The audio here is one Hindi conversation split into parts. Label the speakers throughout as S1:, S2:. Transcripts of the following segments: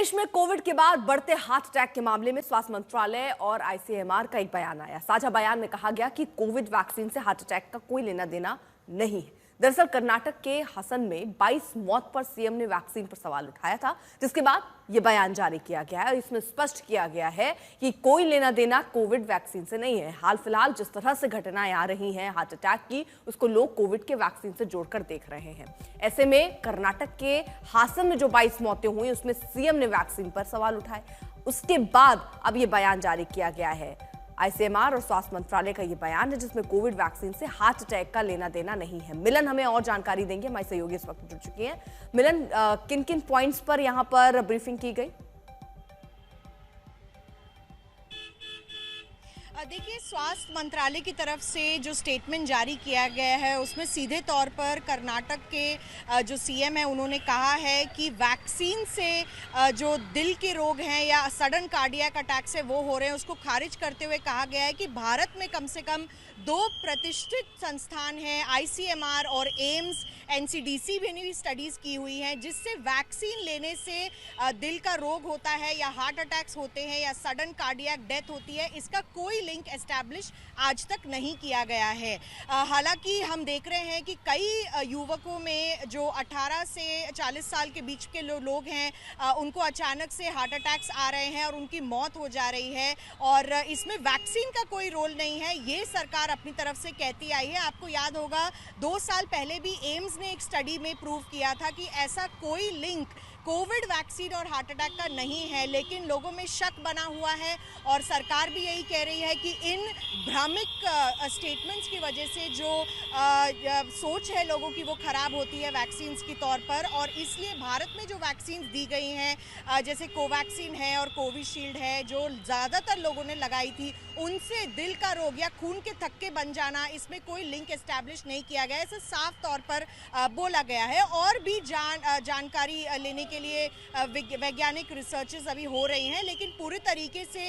S1: देश में कोविड के बाद बढ़ते हार्ट अटैक के मामले में स्वास्थ्य मंत्रालय और आईसीएमआर का एक बयान आया। साझा बयान में कहा गया कि कोविड वैक्सीन से हार्ट अटैक का कोई लेना देना नहीं है। दरअसल कर्नाटक के हसन में 22 मौत पर सीएम ने वैक्सीन पर सवाल उठाया था, जिसके बाद यह बयान जारी किया गया है। इसमें स्पष्ट किया गया है कि कोई लेना देना कोविड वैक्सीन से नहीं है। हाल फिलहाल जिस तरह से घटनाएं आ रही हैं हार्ट अटैक की, उसको लोग कोविड के वैक्सीन से जोड़कर देख रहे हैं। ऐसे में कर्नाटक के हासन में जो 22 मौतें हुई, उसमें सीएम ने वैक्सीन पर सवाल उठाए। उसके बाद अब यह बयान जारी किया गया है। आईसीएमआर और स्वास्थ्य मंत्रालय का यह बयान है, जिसमें कोविड वैक्सीन से हार्ट अटैक का लेना देना नहीं है। मिलन हमें और जानकारी देंगे, हमारी सहयोगी इस वक्त जुड़ चुकी हैं। मिलन, किन किन पॉइंट्स पर यहां पर ब्रीफिंग की गई?
S2: देखिए, स्वास्थ्य मंत्रालय की तरफ से जो स्टेटमेंट जारी किया गया है उसमें सीधे तौर पर कर्नाटक के जो सीएम है उन्होंने कहा है कि वैक्सीन से जो दिल के रोग हैं या सडन कार्डियक अटैक से वो हो रहे हैं, उसको खारिज करते हुए कहा गया है कि भारत में कम से कम 2 प्रतिष्ठित संस्थान हैं, आईसीएमआर और एम्स, एनसीडीसी भी ने स्टडीज़ की हुई हैं, जिससे वैक्सीन लेने से दिल का रोग होता है या हार्ट अटैक्स होते हैं या सडन कार्डियक डेथ होती है, इसका कोई लिंक एस्टैब्लिश आज तक नहीं किया गया है। हालांकि हम देख रहे हैं कि कई युवकों में जो 18 से 40 साल के बीच के लोग हैं, उनको अचानक से हार्ट अटैक्स आ रहे हैं और उनकी मौत हो जा रही है, और इसमें वैक्सीन का कोई रोल नहीं है, ये सरकार अपनी तरफ से कहती आई है। आपको याद होगा 2 साल पहले भी एम्स ने एक स्टडी में प्रूव किया था कि ऐसा कोई लिंक कोविड वैक्सीन और हार्ट अटैक का नहीं है, लेकिन लोगों में शक बना हुआ है और सरकार भी यही कह रही है कि इन भ्रामक स्टेटमेंट्स की वजह से जो सोच है लोगों की वो खराब होती है वैक्सीन्स की तौर पर, और इसलिए भारत में जो वैक्सीन्स दी गई हैं जैसे कोवैक्सीन है और कोविशील्ड है, जो ज़्यादातर लोगों ने लगाई थी, उनसे दिल का रोग या खून के थक्के बन जाना, इसमें कोई लिंक एस्टैब्लिश नहीं किया गया है, इसे साफ तौर पर बोला गया है। और भी जानकारी लेने के लिए वैज्ञानिक रिसर्चेस अभी हो रही हैं, लेकिन पूरे तरीके से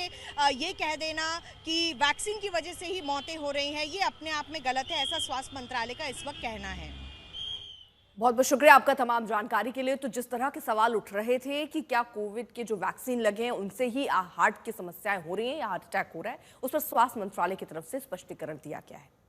S2: ये कह देना कि वैक्सीन की वजह से ही मौतें हो रही हैं, ये अपने आप में गलत है, ऐसा स्वास्थ्य मंत्रालय का इस वक्त कहना है।
S1: बहुत बहुत शुक्रिया आपका तमाम जानकारी के लिए। तो जिस तरह के सवाल उठ रहे थे कि क्या कोविड के जो वैक्सीन लगे हैं उनसे ही हार्ट की समस्याएं हो रही हैं या हार्ट अटैक हो रहा है, उस पर स्वास्थ्य मंत्रालय की तरफ से स्पष्टीकरण दिया गया है।